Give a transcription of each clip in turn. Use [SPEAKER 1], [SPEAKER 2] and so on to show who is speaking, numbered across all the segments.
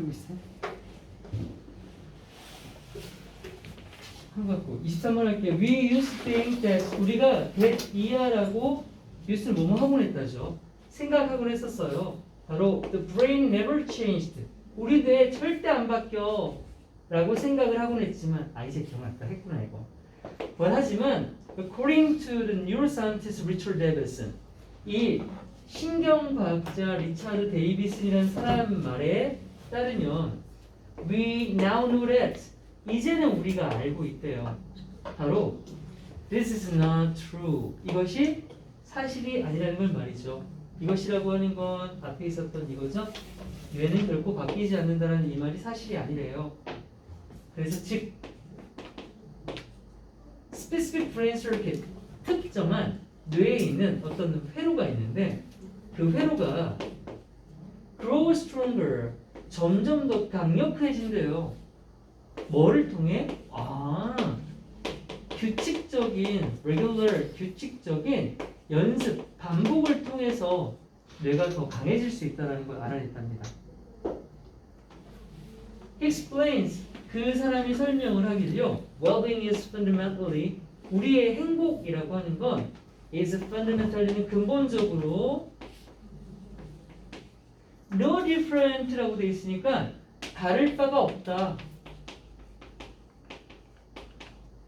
[SPEAKER 1] 그리고 있어요. 한거 같고 23번 할게요. We used to think that 우리가 that 이하라고 use를 뭐뭐 하곤 했다죠. 생각하곤 했었어요. 바로 the brain never changed. 우리 뇌 절대 안 바뀌어 라고 생각을 하곤 했지만 이제 기억났다 했구나 이거. 하지만 according to the neuroscientist Richard Davidson 이 신경과학자 리차드 데이비슨이라는 사람 말에 따르면 we now know that 이제는 우리가 알고 있대요. 바로 this is not true. 이것이 사실이 아니라는 걸 말이죠. 이것이라고 하는 건 앞에 있었던 이거죠. 뇌는 결코 바뀌지 않는다는 이 말이 사실이 아니래요. 그래서 즉 specific brain circuit 특정한 뇌에 있는 어떤 회로가 있는데 그 회로가 grow stronger 점점 더 강력해진대요. 뭐를 통해? 규칙적인 regular 규칙적인 연습 반복을 통해서 뇌가 더 강해질 수 있다는 걸 알아냈답니다. He explains 그 사람이 설명을 하길요. Well-being is fundamentally 우리의 행복이라고 하는 건 is fundamentally는 근본적으로 no different라고 돼 있으니까 다를 바가 없다.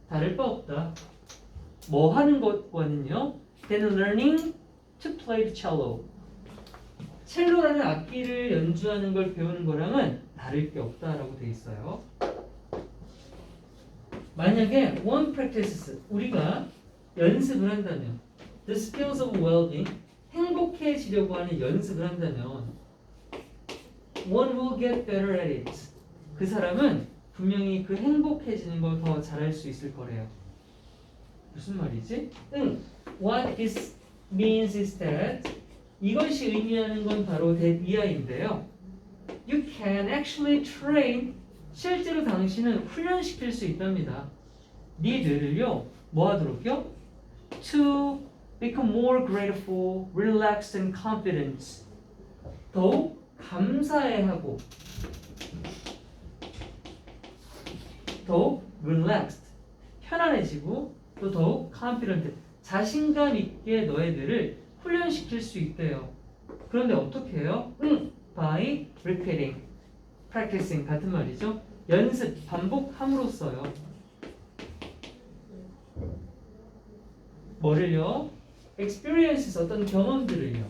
[SPEAKER 1] 다를 바 없다. 뭐 하는 것과는요? Then learning to play the cello. 첼로라는 악기를 연주하는 걸 배우는 거랑은 다를 게 없다라고 돼 있어요. 만약에 one practices 우리가 연습을 한다면 the skills of well-being 행복해지려고 하는 연습을 한다면 one will get better at it. 그 사람은 분명히 그 행복해지는 걸 더 잘할 수 있을 거래요. 무슨 말이지? What this means is that 이것이 의미하는 건 바로 that 이하인데요. You can actually train 실제로 당신은 훈련시킬 수 있답니다. 네 뇌를요. 뭐 하도록요? To become more grateful, relaxed and confident. 더욱 감사해하고 더욱 relaxed, 편안해지고 또 더욱 confident, 자신감 있게 너의 뇌를 훈련시킬 수 있대요. 그런데 어떻게 해요? By repeating, practicing 같은 말이죠. 연습, 반복함으로써요. 뭐를요? experiences, 어떤 경험들을요.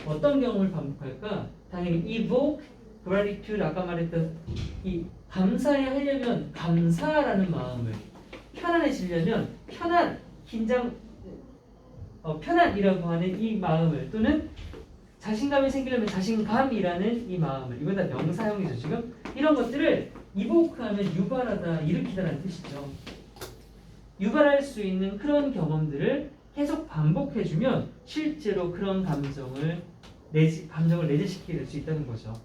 [SPEAKER 1] 어떤 경험을 반복할까? 당연히 evoke gratitude, 아까 말했던 이 감사해 하려면 감사라는 마음을, 편안해지려면 편안, 긴장, 편안이라고 하는 이 마음을, 또는 자신감이 생기려면 자신감이라는 이 마음을, 이거 다 명사형이죠 지금. 이런 것들을 이보크하면 유발하다, 일으키다라는 뜻이죠. 유발할 수 있는 그런 경험들을 계속 반복해주면 실제로 그런 감정을 내재시키게 될 수 있다는 거죠.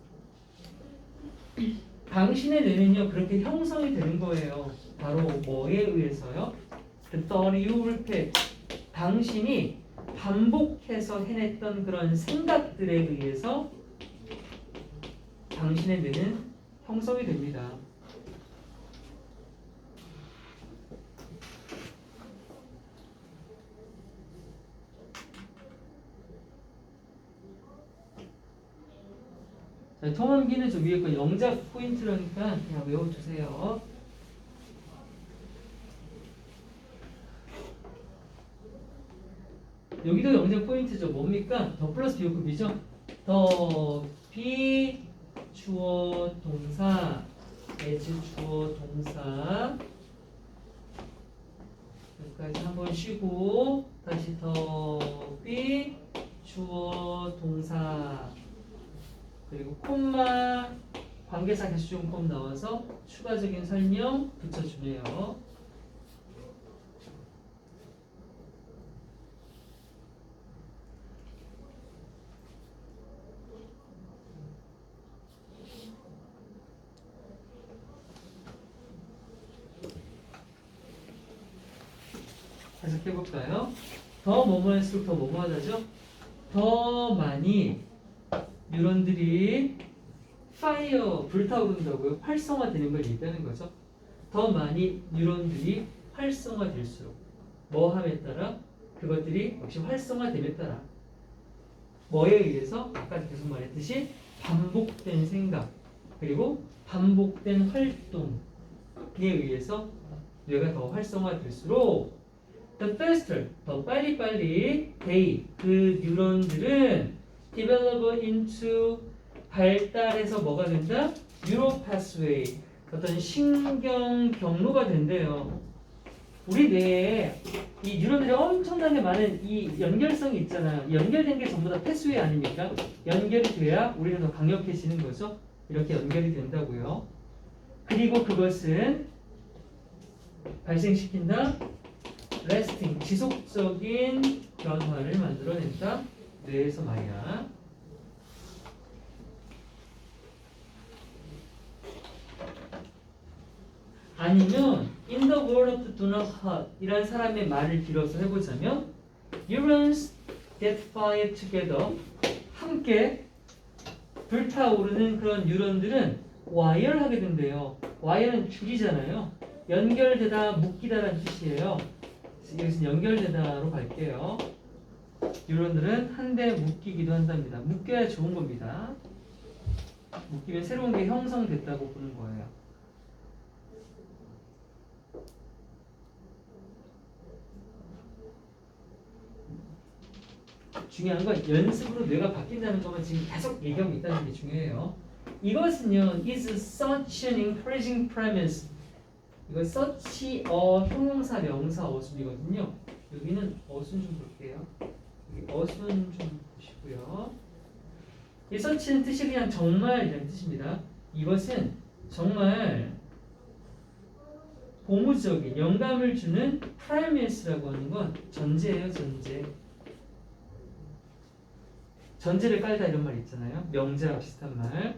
[SPEAKER 1] 당신의 뇌는요 그렇게 형성이 되는 거예요. 바로 뭐에 의해서요? The thought you repeat. 당신이 반복해서 해냈던 그런 생각들에 의해서 당신의 뇌는 형성이 됩니다. 자, 통함기는 저 위에 거 영작 포인트라니까 그냥 외워주세요. 여기도 영작 포인트죠. 뭡니까? 더 플러스 비호급이죠. 더 비 주어 동사 as 주어 동사 여기까지 한번 쉬고 다시 더 비 주어 동사 그리고 콤마 관계사 개수종법 나와서 추가적인 설명 붙여주네요. 해석해볼까요? 더 뭐뭐 할수록 더 뭐뭐 하다죠? 더 많이 뉴런들이 파이어 불타오른다고요? 활성화되는 걸 얘기하는 거죠. 더 많이 뉴런들이 활성화될수록 뭐함에 따라 그것들이 역시 활성화됨에 따라 뭐에 의해서 아까 계속 말했듯이 반복된 생각 그리고 반복된 활동에 의해서 뇌가 더 활성화될수록 the faster 더 빨리빨리 they 그 뉴런들은 develop into 발달해서 뭐가 된다? neural pathway 어떤 신경 경로가 된대요. 우리 뇌에 이 뉴런들이 엄청나게 많은 이 연결성이 있잖아요. 연결된 게 전부 다 패스웨이 아닙니까? 연결이 돼야 우리는 더 강력해지는 거죠. 이렇게 연결이 된다고요. 그리고 그것은 발생시킨다. lasting 지속적인 변화를 만들어낸다. 뇌에서 말이야. 아니면 in the world of do not hurt 이란 사람의 말을 빌어서 해보자면 neurons get fired together 함께 불타오르는 그런 뉴런들은 와이어하게 된대요. 와이어는 줄이잖아요. 연결되다, 묶이다라는 뜻이에요. 여기서 연결되다로 갈게요. 뉴런들은 한데 묶이기도 한답니다. 묶여야 좋은 겁니다. 묶이면 새로운 게 형성됐다고 보는 거예요. 중요한 건 연습으로 뇌가 바뀐다는 것만 지금 계속 얘기하고 있다는 게 중요해요. 이것은요, is such an encouraging premise. 이거 such 형용사, 명사, 어순이거든요. 여기는 어순 좀 볼게요. 여기 어순 좀 보시고요. 이 such는 뜻이 그냥 정말이라는 뜻입니다. 이것은 정말 고무적인 영감을 주는 premise라고 하는 건 전제예요, 전제. 전제를 깔다 이런 말 있잖아요. 명제와 비슷한 말.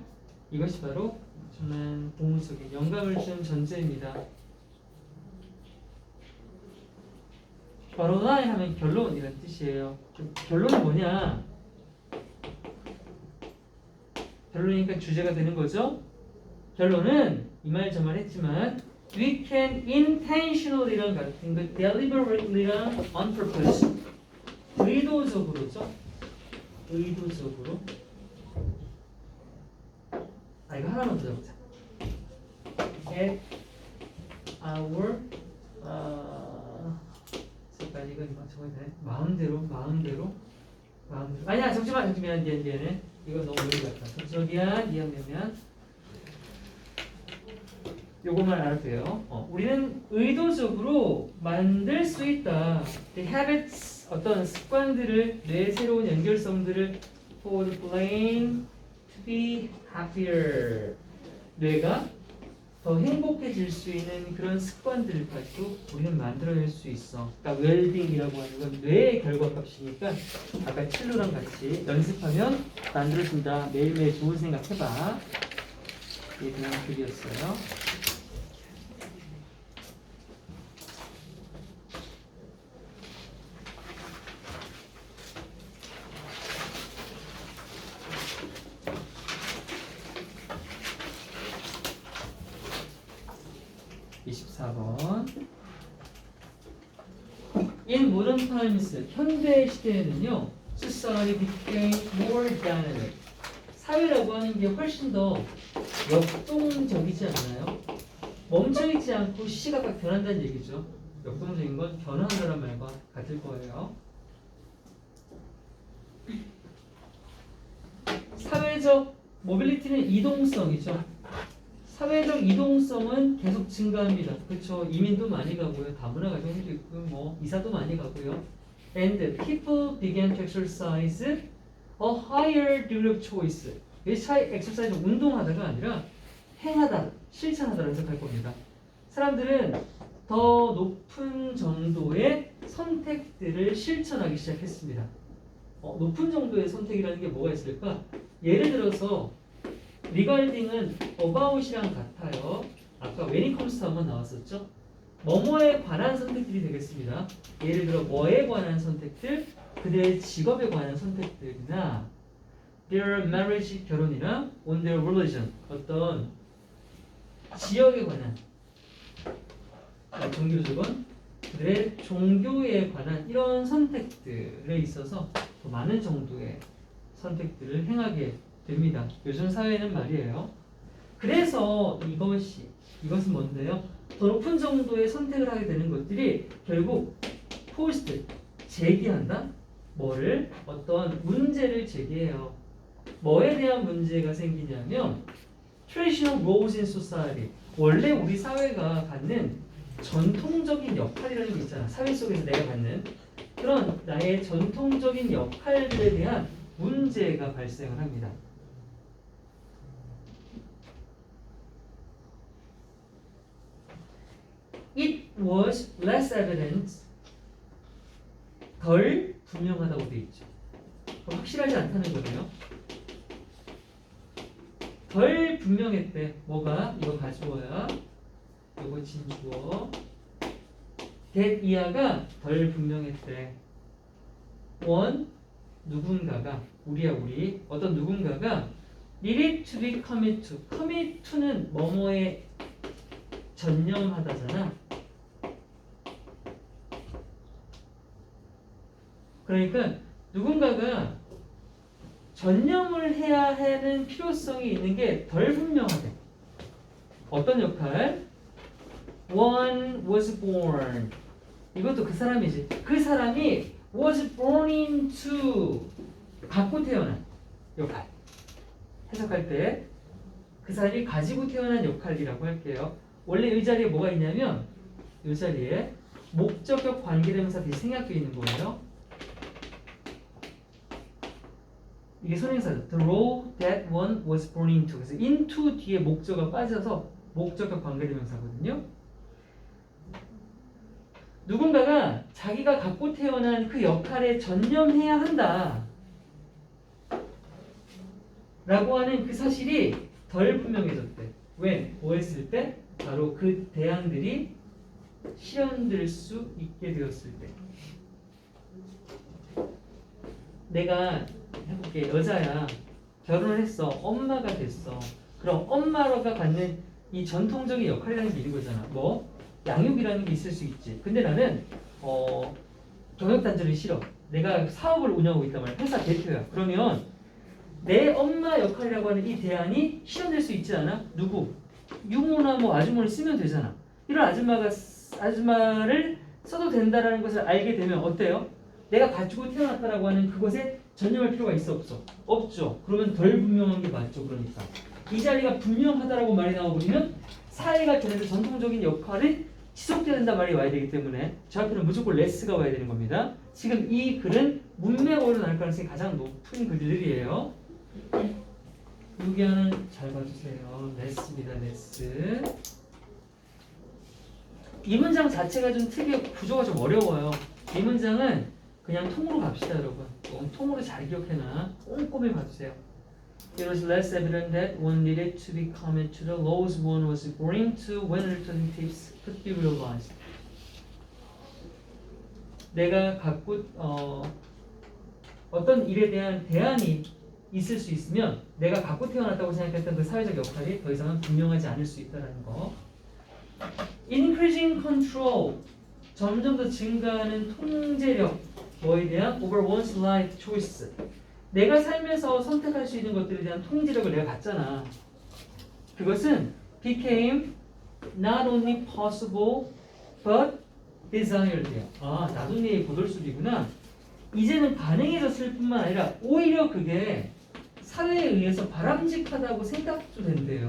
[SPEAKER 1] 이것이 바로 저는 고무적인 영감을 주는 전제입니다. 바로 나이 하면 결론이라는 뜻이에요. 결론은 뭐냐? 결론이니까 주제가 되는 거죠. 결론은 이 말 저 말 했지만 we can intentionally랑 같은 거 deliberately랑 on purpose 의도적으로죠. 의도적으로 이거 하나만 더 적자. At our 잠깐 이거 적어야 되네. 마음대로 아니야 적지마 미안해 이거 너무 오래 갔다. 저기야 이해하면 요것만 알아도 돼요. 우리는 의도적으로 만들 수 있다. The habits 어떤 습관들을 뇌의 새로운 연결성들을 for the brain to be happier 뇌가 더 행복해질 수 있는 그런 습관들까지도 우리는 만들어낼 수 있어. 그러니까 웰빙이라고 하는 건 뇌의 결과값이니까 아까 첼로랑 같이 연습하면 만들어진다. 매일매일 좋은 생각 해봐. 이게 그냥 글이었어요. In modern times, 현대 시대에는요, society became more dynamic. 사회라고 하는 게 훨씬 더 역동적이지 않나요? 멈춰있지 않고 시시각각 변한다는 얘기죠. 역동적인 건 변화한다는 말과 같을 거예요. 사회적 모빌리티는 이동성이죠. 사회적 이동성은 계속 증가합니다. 그렇죠. 이민도 많이 가고요. 다문화 가정도 있고 뭐 이사도 많이 가고요. And people began to exercise a higher degree of choice. 이 exercise 운동하다가 아니라 행하다, 실천하다라고 생각할 겁니다. 사람들은 더 높은 정도의 선택들을 실천하기 시작했습니다. 높은 정도의 선택이라는 게 뭐가 있을까? 예를 들어서 regarding은 about이랑 같아요. 아까 when it comes to 한번 나왔었죠. 뭐뭐에 관한 선택들이 되겠습니다. 예를 들어 뭐에 관한 선택들, 그대의 직업에 관한 선택들이나 their marriage 결혼이나 on their religion 어떤 지역에 관한 종교적은 그들의 종교에 관한 이런 선택들에 있어서 더 많은 정도의 선택들을 행하게 됩니다. 요즘 사회는 말이에요. 그래서 이것은 뭔데요? 더 높은 정도의 선택을 하게 되는 것들이 결국 포스트 제기한다. 뭐를? 어떤 문제를 제기해요. 뭐에 대한 문제가 생기냐면 traditional roles in society. 원래 우리 사회가 갖는 전통적인 역할이라는 게 있잖아. 사회 속에서 내가 갖는 그런 나의 전통적인 역할들에 대한 문제가 발생을 합니다. It was less evident. 덜 분명하다고 되어 있죠. 확실하지 않다는 거네요. 덜 분명했대. 뭐가? 이거 가주어야. 이거 진주어. that 이하가 덜 분명했대. one 누군가가 우리야 우리 어떤 누군가가 needed to be commit to. commit to는 뭐뭐에 전념하다잖아. 그러니까 누군가가 전념을 해야 하는 필요성이 있는 게 덜 분명하대. 어떤 역할? One was born. 이것도 그 사람이지. 그 사람이 was born into 갖고 태어난 역할. 해석할 때 그 사람이 가지고 태어난 역할이라고 할게요. 원래 이 자리에 뭐가 있냐면 이 자리에 목적격 관계대명사 대신 생략되어 있는 거예요. 이게 선행사죠. The role that one was born into. 그래서 into 뒤에 목적어가 빠져서 목적격 관계대명사거든요. 누군가가 자기가 갖고 태어난 그 역할에 전념해야 한다 라고 하는 그 사실이 덜 분명해졌대. 왜? 뭐 했을 때? 바로 그 대안들이 실현될 수 있게 되었을 때. 내가 해볼게. 여자야. 결혼을 했어. 엄마가 됐어. 그럼 엄마가 갖는 이 전통적인 역할이라는 게 있는 거잖아. 뭐? 양육이라는 게 있을 수 있지. 근데 나는 경력단절이 싫어. 내가 사업을 운영하고 있단 말이야. 회사 대표야. 그러면 내 엄마 역할이라고 하는 이 대안이 실현될 수 있지 않아? 누구? 유모나 뭐 아주머니 쓰면 되잖아. 이런 아줌마를 써도 된다라는 것을 알게 되면 어때요? 내가 가지고 태어났다라고 하는 그것에 전념할 필요가 있어 없어? 없죠. 그러면 덜 분명한 게 맞죠. 그러니까 이 자리가 분명하다라고 말이 나와버리면 사회가 전해서 전통적인 역할이 지속돼야 된다 말이 와야 되기 때문에 저 앞에는 무조건 레스가 와야 되는 겁니다. 지금 이 글은 문맥어로 나올 가능성이 가장 높은 글들이에요. 여기 하나는 잘 봐주세요. 레스입니다. 레스. 이 문장 자체가 좀 특이해. 구조가 좀 어려워요. 이 문장은 그냥 통으로 갑시다 여러분. 통으로 잘 기억해놔. 꼼꼼히 봐주세요. It was less evident that one needed to be commit to the laws one was agreeing to when alternatives could be realized. 내가 갖고 어떤 일에 대한 대안이 있을 수 있으면 내가 갖고 태어났다고 생각했던 그 사회적 역할이 더 이상은 분명하지 않을 수 있다는 거. Increasing control. 점점 더 증가하는 통제력. 뭐에 대한 over one's life choice. 내가 살면서 선택할 수 있는 것들에 대한 통제력을 내가 갖잖아. 그것은 became not only possible but desired이야. 아, 나도니의 고돌수리구나. 이제는 가능해졌을 뿐만 아니라 오히려 그게 사회에 의해서 바람직하다고 생각도 된대요.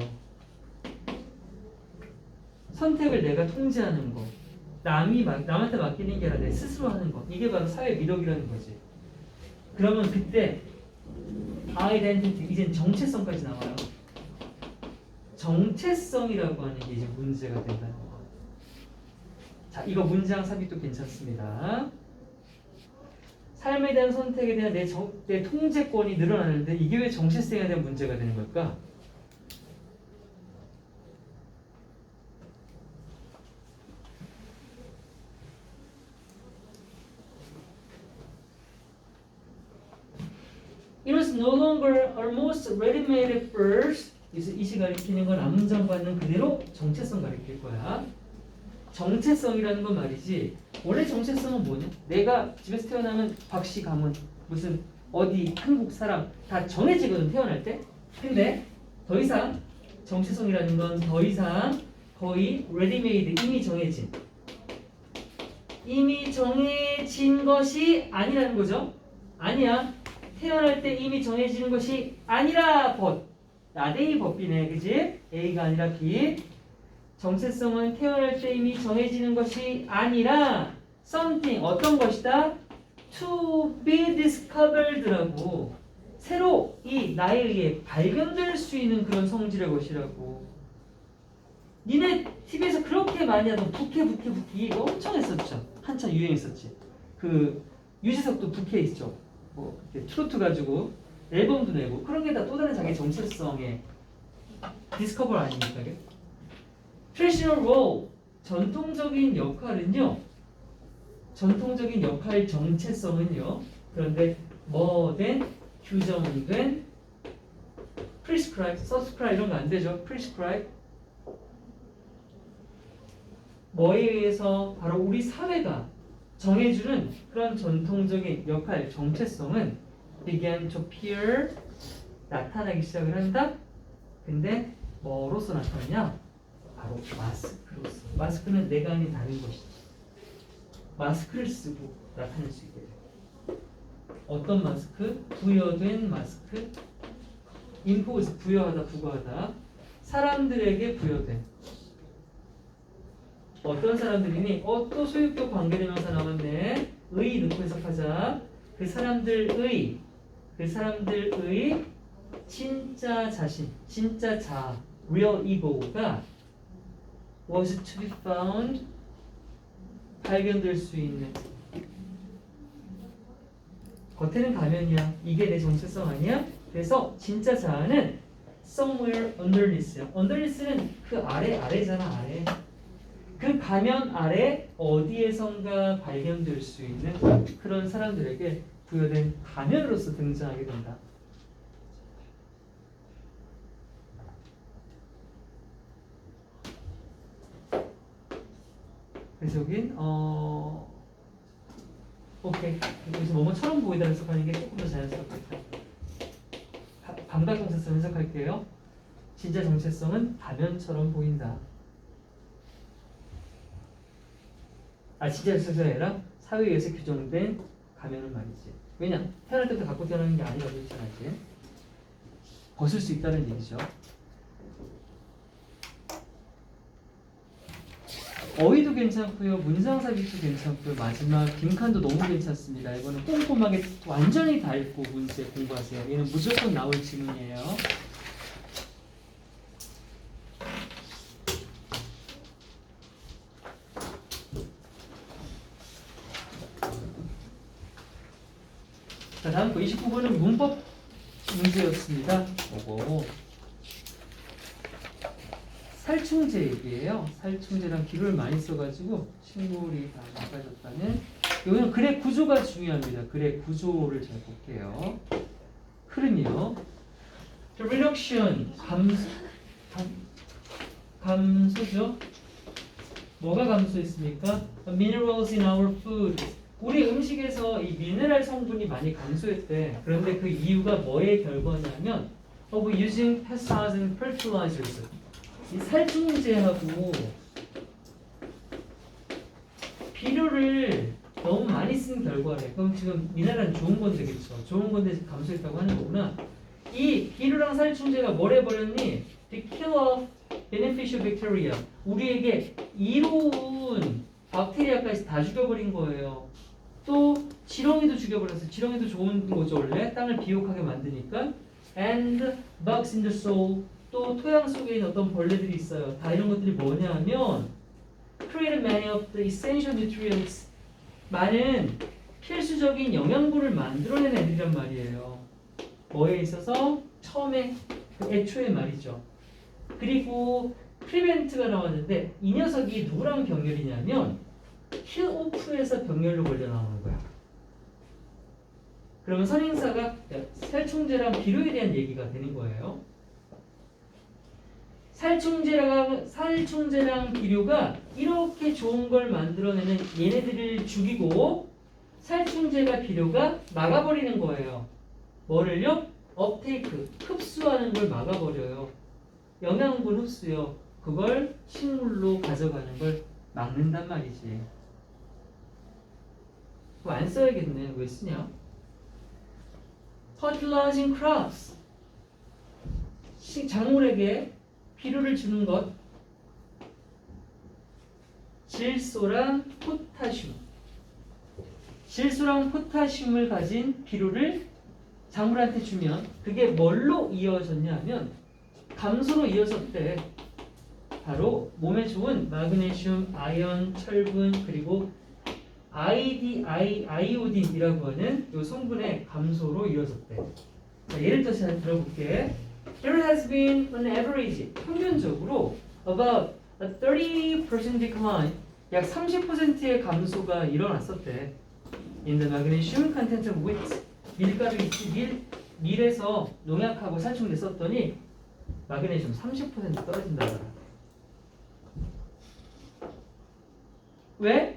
[SPEAKER 1] 선택을 내가 통제하는 거. 남한테 맡기는 게 아니라 내 스스로 하는 거. 이게 바로 사회 미덕이라는 거지. 그러면 그때 아이덴티티, 이젠 정체성까지 나와요. 정체성이라고 하는 게 이제 문제가 된다는 거. 자, 이거 문장 삽입도 괜찮습니다. 삶에 대한 선택에 대한 내 통제권이 늘어나는데 이게 왜 정체성에 대한 문제가 되는 걸까? It was no longer almost ready-made at first. 그래서 이시 가리키는 건 암정과는 그대로 정체성 가리킬 거야. 정체성이라는 건 말이지. 원래 정체성은 뭐냐? 내가 집에서 태어나면 박씨 가문 무슨 어디 한국 사람 다 정해지거든 태어날 때. 근데 더 이상 정체성이라는 건 더 이상 거의 ready-made 이미 정해진 것이 아니라는 거죠. 아니야. 태어날 때 이미 정해지는 것이 아니라 but. 나대이 법비네, 그지? A가 아니라 B. 정체성은 태어날 때 이미 정해지는 것이 아니라 something, 어떤 것이다? To be discovered라고. 새로 이 나에 의해 발견될 수 있는 그런 성질의 것이라고. 니네 TV에서 그렇게 많이 하던 부캐 이거 엄청 했었죠. 한참 유행했었지. 그 유재석도 부캐 있죠. 뭐 트로트 가지고 앨범도 내고 그런 게 다 또 다른 자기 정체성의 디스커버 아닙니까? traditional role, 전통적인 역할은요. 전통적인 역할 정체성은요. 그런데 뭐든 규정이든 prescribe, subscribe 이런 거 안 되죠. prescribe 뭐에 의해서 바로 우리 사회가 정해주는 그런 전통적인 역할 정체성은 began to appear 나타나기 시작을 한다. 근데 뭐로서 나타나냐? 바로 마스크로서. 마스크는 내가 아닌 다른 것이지. 마스크를 쓰고 나타낼 수 있게 돼. 어떤 마스크? 부여된 마스크. impose 부여하다 부과하다. 사람들에게 부여된. 어떤 사람들이니? 또 소유격 관계대명사 나왔네. 의 넣고 해석하자. 그 사람들의 진짜 자신, 진짜 자아, real ego가 was to be found, 발견될 수 있는. 겉에는 가면이야. 이게 내 정체성 아니야? 그래서 진짜 자아는 somewhere underneath야. underneath는 그 아래잖아, 아래. 그 가면 아래 어디에선가 발견될 수 있는 그런 사람들에게 부여된 가면으로서 등장하게 된다. 그래서 여긴 오케이. 여기서 뭐뭐처럼 보이다 해석하는 게 조금 더 자연스럽겠다. 반박 정체성 해석할게요. 진짜 정체성은 가면처럼 보인다. 진짜 정체성이 아니라 사회에 의해서 규정된 가면은 말이지. 왜냐? 태어날 때부터 갖고 태어나는 게 아니라고 했잖아, 이제. 벗을 수 있다는 얘기죠. 어휘도 괜찮고요, 문장삽입도 괜찮고요, 마지막 빈칸도 너무 괜찮습니다. 이거는 꼼꼼하게 완전히 다 읽고 문제 공부하세요. 얘는 무조건 나올 질문이에요. 자, 다음 거 29번은 문법 문제였습니다. 오고 살충제 얘기예요. 살충제랑 기를 많이 써가지고 식물이 다 나빠졌다는. 이거는 글의 구조가 중요합니다. 글의 구조를 잘 볼게요. 흐름이요. reduction 감소죠. 뭐가 감소했습니까? Minerals in our food. 우리 음식에서 이 미네랄 성분이 많이 감소했대. 그런데 그 이유가 뭐의 결과냐면 of using pesticides and fertilizers. 이 살충제하고 비료를 너무 많이 쓴 결과래. 그럼 지금 미네랄은 좋은 건데, 그렇죠? 좋은 건데 감소했다고 하는 거구나. 이 비료랑 살충제가 뭘 해버렸니? The kill of beneficial bacteria. 우리에게 이로운 박테리아까지 다 죽여버린 거예요. 또 지렁이도 죽여버렸어. 지렁이도 좋은 거죠, 원래. 땅을 비옥하게 만드니까. And bugs in the soil. 또 토양 속에 있는 어떤 벌레들이 있어요. 다 이런 것들이 뭐냐 하면 create many of the essential nutrients. 많은 필수적인 영양분을 만들어낸 애들이란 말이에요. 뭐에 있어서? 처음에 그 애초에 말이죠. 그리고 prevent가 나왔는데 이 녀석이 누구랑 병렬이냐면 kill off에서 병렬로 걸려 나오는 거야. 그러면 선행사가 살충제랑 비료에 대한 얘기가 되는 거예요. 살충제랑 비료가 이렇게 좋은 걸 만들어내는 얘네들을 죽이고 살충제가 비료가 막아버리는 거예요. 뭐를요? 업테이크, 흡수하는 걸 막아버려요. 영양분 흡수요. 그걸 식물로 가져가는 걸 막는단 말이지. 그거 안 써야겠네. 왜 쓰냐? Fertilizing crops. 작물에게 비료를 주는 것. 질소랑 포타슘. 질소랑 포타슘을 가진 비료를 작물한테 주면 그게 뭘로 이어졌냐 하면 감소로 이어졌대. 바로 몸에 좋은 마그네슘, 아연, 철분 그리고 아이오딘이라고 하는 이 성분의 감소로 이어졌대. 자, 예를 들어서 잘 들어볼게. There has been an average, 평균적으로 about a 30% decline, 약 30%의 감소가 일어났었대. In the magnesium content of wheat, 밀가루 있지, 밀에서 농약하고 살충제 썼더니 마그네슘 30% 떨어진다. 왜?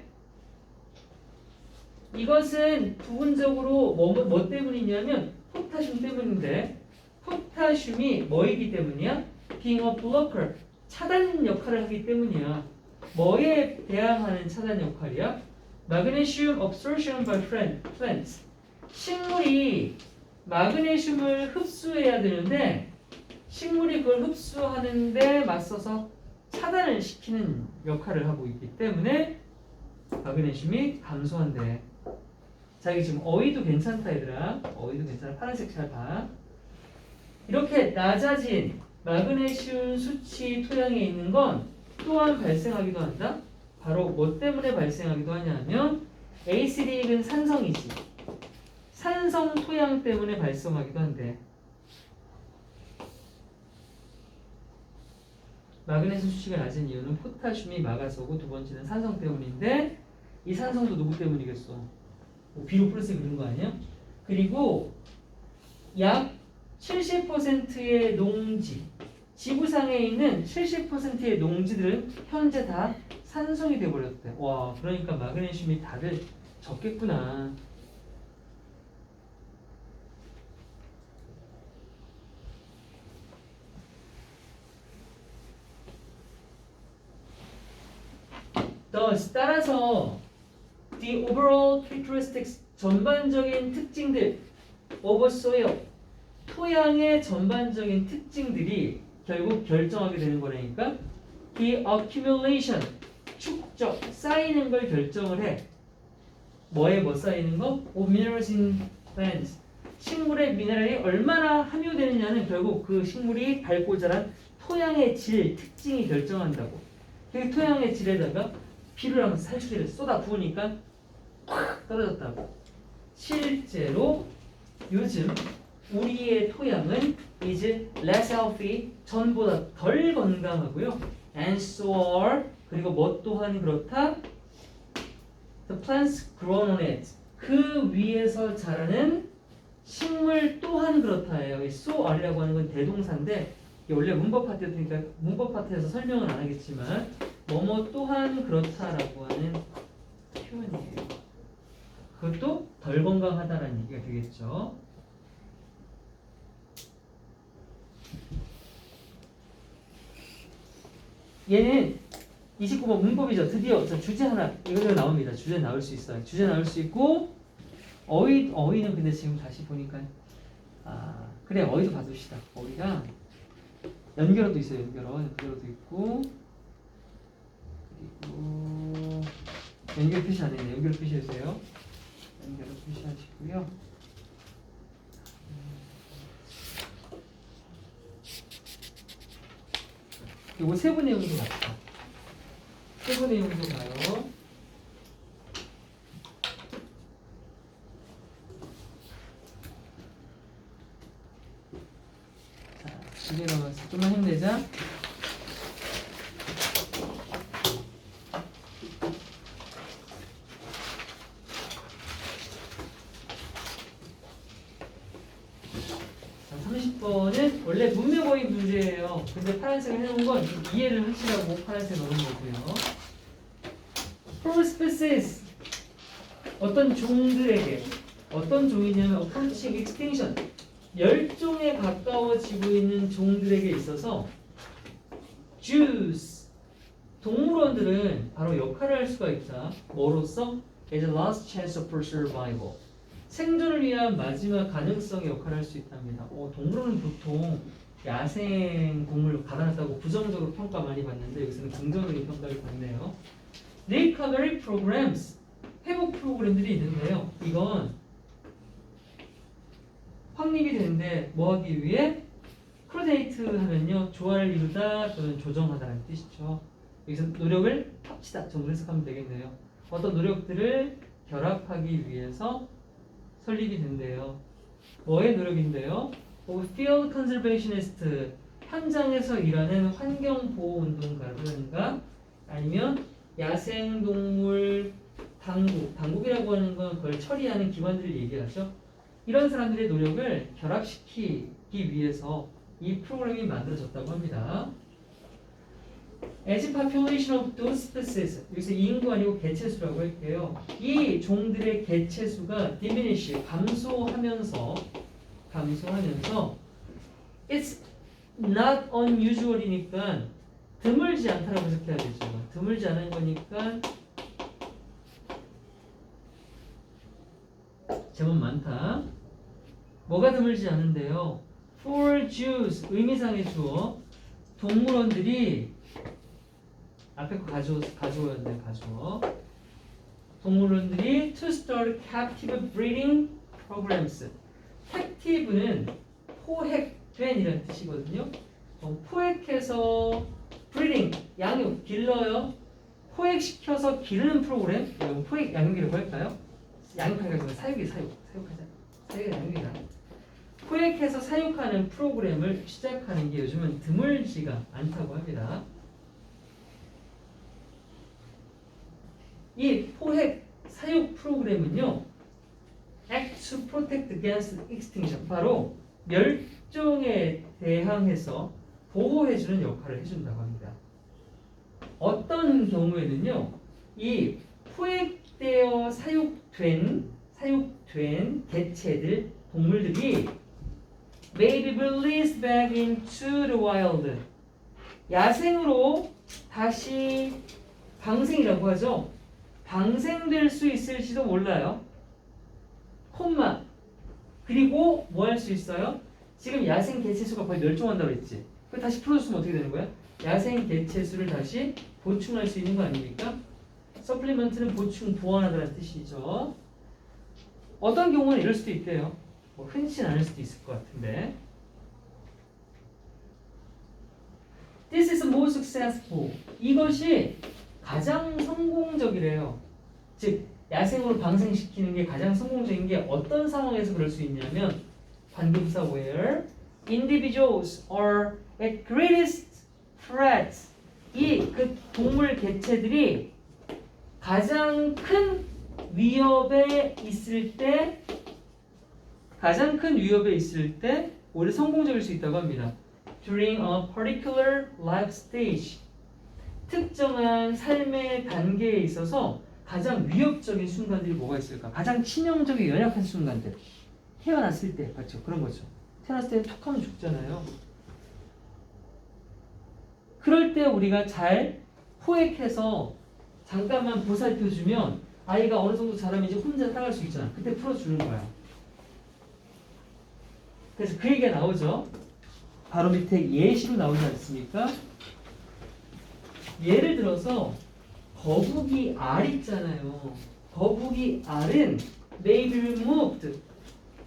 [SPEAKER 1] 이것은 부분적으로 뭐 때문이냐면 포타슘 때문인데 포타슘이 뭐이기 때문이야? Being a blocker, 차단 역할을 하기 때문이야. 뭐에 대항하는 차단 역할이야? Magnesium absorption by plants. 식물이 마그네슘을 흡수해야 되는데 식물이 그걸 흡수하는데 맞서서 차단을 시키는 역할을 하고 있기 때문에 마그네슘이 감소한대. 자, 이게 지금 어휘도 괜찮다 얘들아. 어휘도 괜찮아. 파란색 잘 봐. 이렇게 낮아진 마그네슘 수치 토양에 있는 건 또한 발생하기도 한다. 바로 뭐 때문에 발생하기도 하냐면 에이시딕은 산성이지. 산성 토양 때문에 발생하기도 한대. 마그네슘 수치가 낮은 이유는 포타슘이 막아서고 두 번째는 산성 때문인데 이 산성도 누구 때문이겠어? 뭐 비료 플러스 그런 거 아니야? 그리고 약 70%의 농지, 지구상에 있는 70%의 농지들은 현재 다 산성이 되어버렸대. 와, 그러니까 마그네슘이 다들 적겠구나. Thus, 따라서 the overall characteristics, 전반적인 특징들 of soil, 토양의 전반적인 특징들이 결국 결정하게 되는 거라니까. The accumulation, 축적, 쌓이는 걸 결정을 해. 뭐에 뭐 쌓이는 거? Of minerals in plants. 식물에 미네랄이 얼마나 함유되느냐는 결국 그 식물이 밟고 자란 토양의 질, 특징이 결정한다고. 그 토양의 질에다가 비료랑 살충제를 쏟아 부으니까 확 떨어졌다고. 실제로 요즘 우리의 토양은 is less healthy, 전보다 덜 건강하고요. And so are, 그리고 뭐 또한 그렇다. The plants grown on it, 그 위에서 자라는 식물 또한 그렇다예요. 이 so are라고 하는 건 대동사인데 이게 원래 문법 파트니까 문법 파트에서 설명은 안 하겠지만 뭐뭐 또한 그렇다라고 하는 표현이에요. 그것도 덜 건강하다라는 얘기가 되겠죠. 얘는 29번 문법이죠. 드디어 저 주제 하나 이거 나옵니다. 주제 나올 수 있어요. 주제 나올 수 있고 어휘는 근데 지금 다시 보니까 그래 어휘도 봐둡시다. 어휘가 연결어도 있어요. 연결어도 있고 그리고 연결 표시 안 했네. 연결 표시해주세요. 연결어 표시하시고요. 그리고 세부 내용도 같다. 세부 내용도 봐요. 자, 2개 남았어. 좀만 힘내자. 자, 30번은 원래 문맥어인 문제예요. 근데 파란색을 해놓은 건 좀 이해를 하시라고 파란색 넣은 거고요. For species 어떤 종들에게 어떤 종이냐면 approaching extinction 멸종에 가까워지고 있는 종들에게 있어서 Jews 동물원들은 바로 역할을 할 수가 있다. 뭐로써? As a last chance for survival. 생존을 위한 마지막 가능성의 역할을 할 수 있답니다. 동물원은 보통 야생 동물 받아놨다고 부정적으로 평가 많이 받는데 여기서는 긍정적인 평가를 받네요. Recovery programs 회복 프로그램들이 있는데요. 이건 확립이 되는데 뭐 하기 위해? 코디네이트 하면요. 조화를 이루다 또는 조정하다라는 뜻이죠. 여기서 노력을 합치다 정도 해석하면 되겠네요. 어떤 노력들을 결합하기 위해서 설립이 된대요. 뭐의 노력인데요? Field Conservationist 현장에서 일하는 환경보호운동가라든가 아니면 야생동물 당국이라고 하는 건 그걸 처리하는 기관들을 얘기하죠. 이런 사람들의 노력을 결합시키기 위해서 이 프로그램이 만들어졌다고 합니다. As population of those species 여기서 인구 아니고 개체수라고 할게요. 이 종들의 개체수가 diminish 감소하면서 it's not unusual이니까 드물지 않다라고 해석해야 되죠. 드물지 않은 거니까 제법 많다. 뭐가 드물지 않은데요? For Jews 의미상의 주어 동물원들이 앞에 거 가주어였네 가주어 동물원들이 to start captive breeding programs captive는 포획된 이라는 뜻이거든요. 포획해서 breeding 양육 길러요. 포획시켜서 기르는 프로그램 이건 포획 양육이라고 할까요? 양육하기가 사육하자. 사육이 양육이다. 포획해서 사육하는 프로그램을 시작하는 게 요즘은 드물지가 않다고 합니다. 이 포획 사육 프로그램은요, Act to Protect Against Extinction, 바로 멸종에 대항해서 보호해주는 역할을 해준다고 합니다. 어떤 경우에는요, 이 포획되어 사육된 개체들, 동물들이 may be released back into the wild. 야생으로 다시 방생이라고 하죠. 방생될 수 있을지도 몰라요. 콤마. 그리고 뭐 할 수 있어요? 지금 야생 개체수가 거의 멸종한다고 했지. 그 다시 풀어줬으면 어떻게 되는 거야? 야생 개체수를 다시 보충할 수 있는 거 아닙니까? 서플리먼트는 보충, 보완하다는 뜻이죠. 어떤 경우는 이럴 수도 있대요. 뭐 흔치는 않을 수도 있을 것 같은데. This is most successful. 이것이 가장 성공적이래요. 즉 야생으로 방생시키는 게 가장 성공적인 게 어떤 상황에서 그럴 수 있냐면 관계부사 where individuals are at greatest threat. 이 그 동물 개체들이 가장 큰 위협에 있을 때 오히려 성공적일 수 있다고 합니다. During a particular life stage. 특정한 삶의 단계에 있어서 가장 위협적인 순간들이 뭐가 있을까? 가장 치명적인 연약한 순간들. 태어났을 때, 맞죠? 그런 거죠. 태어났을 때 툭 하면 죽잖아요. 그럴 때 우리가 잘 포획해서 잠깐만 보살펴주면 아이가 어느 정도 자라면 이제 혼자 살아갈 수 있잖아. 그때 풀어주는 거야. 그래서 그 얘기가 나오죠. 바로 밑에 예시로 나오지 않습니까? 예를 들어서 거북이 알 있잖아요. 거북이 알은 may be removed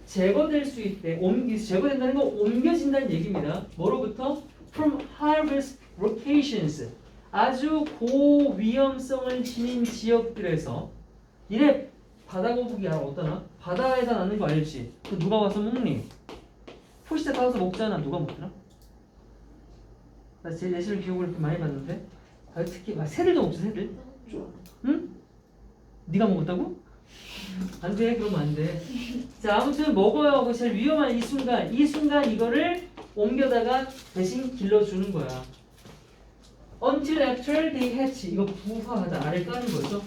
[SPEAKER 1] 제거될 수 있대. 제거된다는 건 옮겨진다는 얘기입니다. 뭐로부터? From high risk locations 아주 고위험성을 지닌 지역들에서 이래 바다 거북이 알 어떠나? 바다에다 나는 거 알지? 그 누가 와서 먹니? 포시대 따서 먹잖아. 누가 먹더라? 나 제 예시를 기억을 이렇게 많이 봤는데 특히 새들도 먹죠. 새들. 응? 네가 먹었다고? 안 돼, 그러면 안 돼. 자, 아무튼 먹어요. 그 제일 위험한 이 순간 이거를 옮겨다가 대신 길러주는 거야. Until after they hatch. 이거 부화하다. 알을 까는 거죠.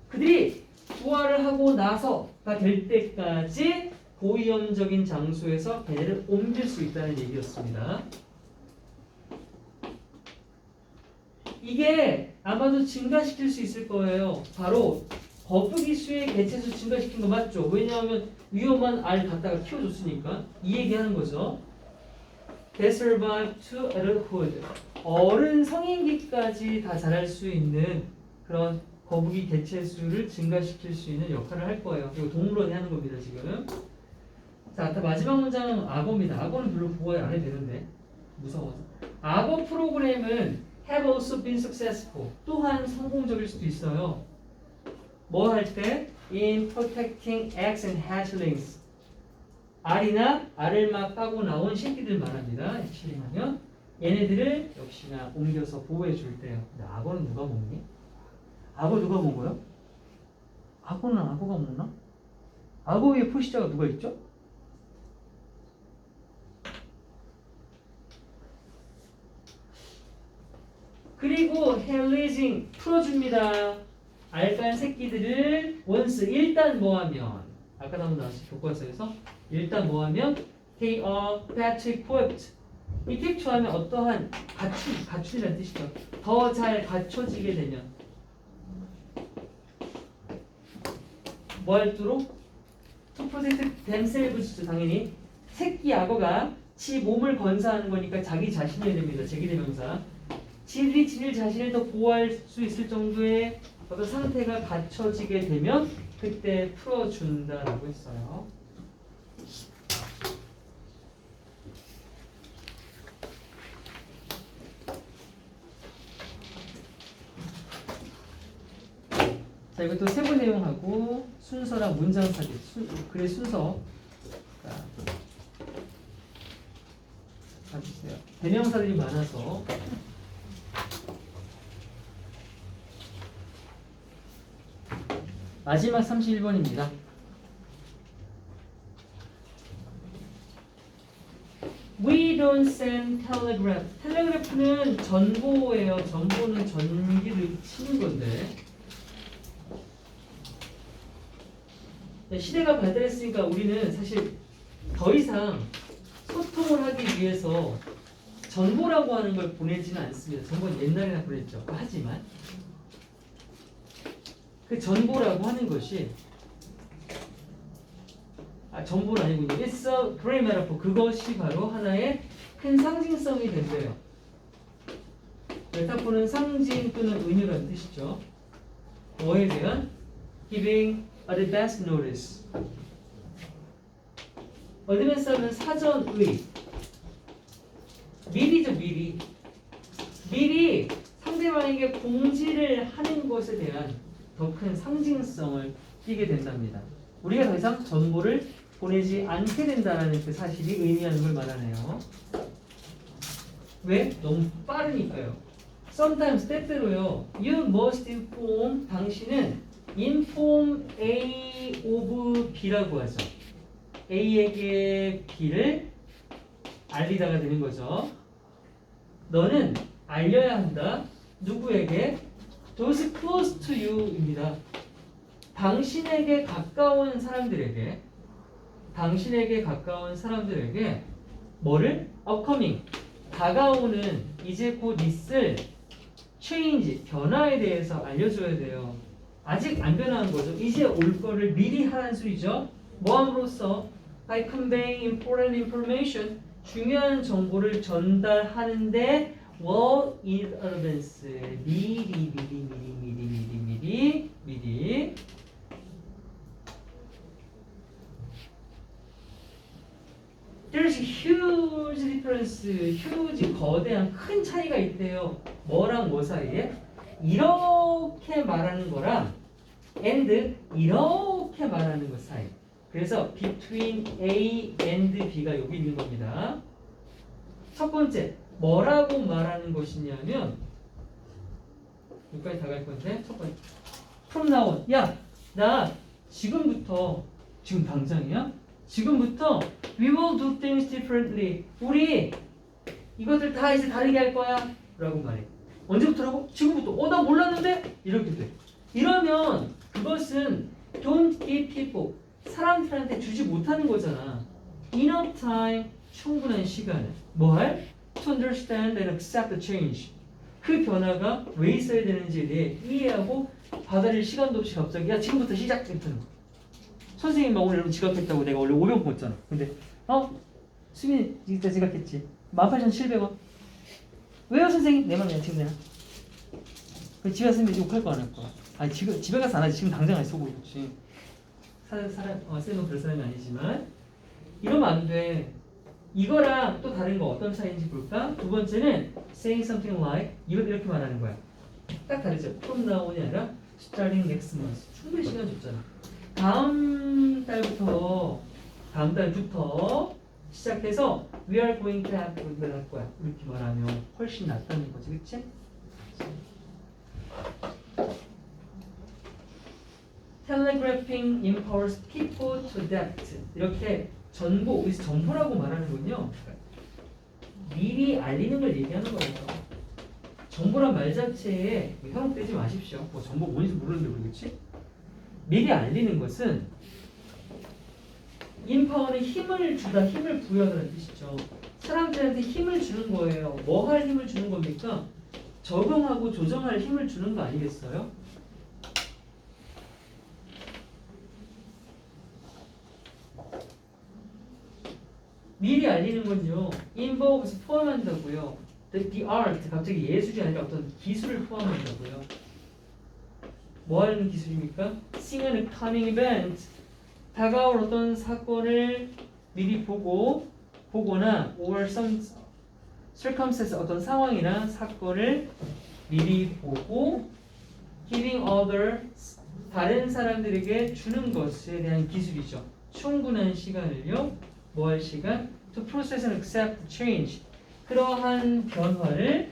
[SPEAKER 1] 그들이 부화를 하고 나서가 될 때까지 고위험적인 장소에서 걔네를 옮길 수 있다는 얘기였습니다. 이게 아마도 증가시킬 수 있을 거예요. 바로 거북이 수의 개체수 증가시킨 거 맞죠? 왜냐하면 위험한 알 갖다가 키워줬으니까 이 얘기하는 거죠. They survive to adulthood. 어른 성인기까지 다 자랄 수 있는 그런 거북이 개체수를 증가시킬 수 있는 역할을 할 거예요. 이거 동물원이 하는 겁니다, 지금. 자, 마지막 문장은 악어입니다. 악어는 별로 부활 안 해도 되는데 무서워서. 악어 프로그램은 have also been successful. 또한 성공적일 수도 있어요. 뭐 할 때? In protecting eggs and hatchlings. 알이나 알을 막 까고 나온 새끼들 말합니다. hatchling하면 얘네들을 역시나 옮겨서 보호해 줄 때요. 근데 악어는 누가 먹니? 악어 누가 먹어요? 악어는 악어가 먹나? 악어의 포식자가 누가 있죠? 그리고 헬리징 풀어줍니다. 알간 새끼들을 원스 일단 뭐하면 아까 한번 나왔죠 교과서에서 일단 뭐하면 they are better equipped. equip하면 어떠한 갖춘이라는 뜻이죠. 더 잘 갖춰지게 되면 뭐 할도록 to protect themselves. 당연히 새끼 악어가 지 몸을 건사하는 거니까 자기 자신이 됩니다. 제기대명사. 지들이 지들 자신을 더 보호할 수 있을 정도의 어떤 상태가 갖춰지게 되면 그때 풀어준다라고 했어요. 자, 이것도 세부 내용하고 순서랑 문장 사기, 글의 순서. 자, 봐주세요. 대명사들이 많아서. 마지막 31번입니다. We don't send telegraph. 텔레그래프는 전보예요. 전보는 전기를 치는 건데. 시대가 발달했으니까 우리는 사실 더 이상 소통을 하기 위해서 전보라고 하는 걸 보내지는 않습니다. 전보는 옛날에나 보냈죠. 하지만 그 전보라고 하는 것이 전보는 아니고 it's a great metaphor. 그것이 바로 하나의 큰 상징성이 된대요. 메타포는 상징 또는 은유라는 뜻이죠. 뭐에 대한 giving advance notice. advance하면 사전의 미리죠. 미리 상대방에게 공지를 하는 것에 대한 더 큰 상징성을 띠게 된답니다. 우리가 더 이상 정보를 보내지 않게 된다는 그 사실이 의미하는 걸 말하네요. 왜? 너무 빠르니까요. Sometimes 때때로요. You must inform. 당신은 inform A of B라고 하죠. A에게 B를 알리다가 되는 거죠. 너는 알려야 한다. 누구에게? Those close to you입니다. 당신에게 가까운 사람들에게 뭐를? upcoming 다가오는 이제 곧 있을 change 변화에 대해서 알려줘야 돼요. 아직 안 변화한 거죠. 이제 올 거를 미리 하라는 소리죠. 뭐 함으로써 by conveying important information 중요한 정보를 전달하는데 well in advance 미리 There's a huge difference. huge 거대한 큰 차이가 있대요. 뭐랑 뭐 사이에? 이렇게 말하는 거랑 and 이렇게 말하는 것 사이. 그래서 between A and B가 여기 있는 겁니다. 첫 번째 뭐라고 말하는 것이냐면 여기까지 다 갈 건데 첫 번째 from now on. 야, 나 지금부터 지금 당장이야? 지금부터 we will do things differently. 우리 이것들 다 이제 다르게 할 거야. 라고 말해. 언제부터라고? 지금부터. 나 몰랐는데? 이렇게 돼. 이러면 그것은 don't give people. 사람들한테 주지 못하는 거잖아. enough time. 충분한 시간을. 뭐 할? To understand and accept the change. 그 변화가 왜 있어야 되는지에 대해 이해하고 받아들일 시간도 없이 갑자기 야 지금부터 시작! 이렇게 하는 거야. 선생님 막 오늘 여러분 지각했다고 내가 원래 500원 걷잖아. 근데 수빈이 진짜 지각했지. 18,700원. 왜요 선생님? 내 맘이야 지금 내가. 집에 가서 욕할 거 안 할 거야. 아니 집에 가서 안 하지. 지금 당장 안 쏘고 있지. 쌤은 그럴 사람이 아니지만 이러면 안 돼. 이거랑 또 다른 거 어떤 차이인지 볼까? 두 번째는 saying something like 이렇게 말하는 거야. 딱 다르죠. from now on이 아니라 starting next month. 충분히 시간 줬잖아. 다음 달부터 시작해서 we are going to have 이걸 할 거야. 이렇게 말하면 훨씬 낫다는 거지, 그치? Telegraphing empowers people to adapt. 이렇게 전보, 여기서 정보라고 말하는군요. 미리 알리는 걸 얘기하는 거예요. 정보란 말 자체에 현혹되지 마십시오. 뭐 정보 뭔지 모르는데 그렇지? 미리 알리는 것은 인파워는 힘을 주다, 힘을 부여하는 뜻이죠. 사람들한테 힘을 주는 거예요. 뭐 할 힘을 주는 겁니까? 적응하고 조정할 힘을 주는 거 아니겠어요? 미리 알리는 건요. involves 포함한다고요. The art, 갑자기 예술이 아니라 어떤 기술을 포함한다고요. 뭐 하는 기술입니까? Seeing a coming event. 다가올 어떤 사건을 미리 보거나 or some circumstance, 어떤 상황이나 사건을 미리 보고 giving others, 다른 사람들에게 주는 것에 대한 기술이죠. 충분한 시간을요. 뭐 할 시간? To process and accept change. 그러한 변화를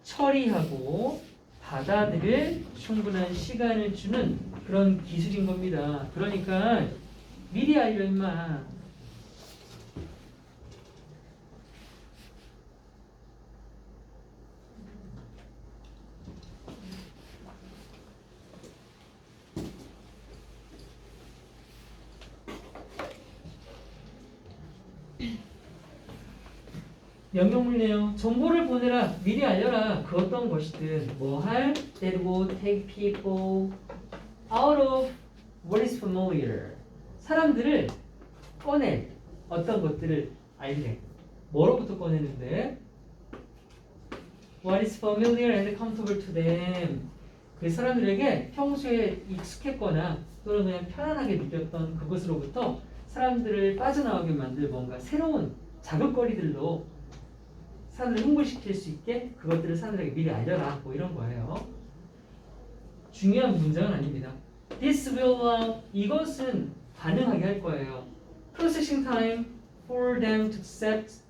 [SPEAKER 1] 처리하고 받아들일 충분한 시간을 주는 그런 기술인 겁니다. 그러니까 미리 알려 임마. 명령문이네요. 정보를 보내라. 미리 알려라. 그 어떤 것이든 뭐 할? That will take people out of what is familiar. 사람들을 꺼낼 어떤 것들을 알게. 뭐로부터 꺼내는데? What is familiar and comfortable to them. 그 사람들에게 평소에 익숙했거나 또는 그냥 편안하게 느꼈던 그것으로부터 사람들을 빠져나오게 만들 뭔가 새로운 자극거리들로 사람들을 흥분시킬 수 있게 그것들을 사람들에게 미리 알려라. 뭐 이런 거예요. 중요한 문장은 아닙니다. This will allow, 이것은 가능하게 할 거예요. Processing time for them to accept.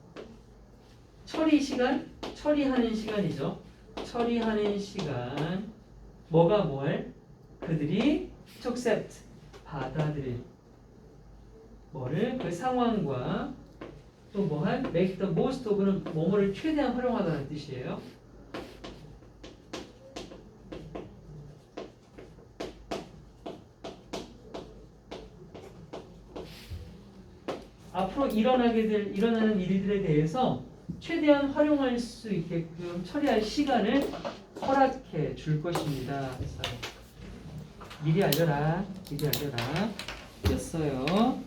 [SPEAKER 1] 처리 시간? 처리하는 시간이죠. 처리하는 시간. 뭐가 뭘? 그들이 to accept. 받아들일. 뭐를? 그 상황과 또 뭐할? make the most of는 뭐뭐를 최대한 활용하다는 뜻이에요. 앞으로 일어나는 일들에 대해서 최대한 활용할 수 있게끔 처리할 시간을 허락해 줄 것입니다. 그래서 미리 알려라. 였어요.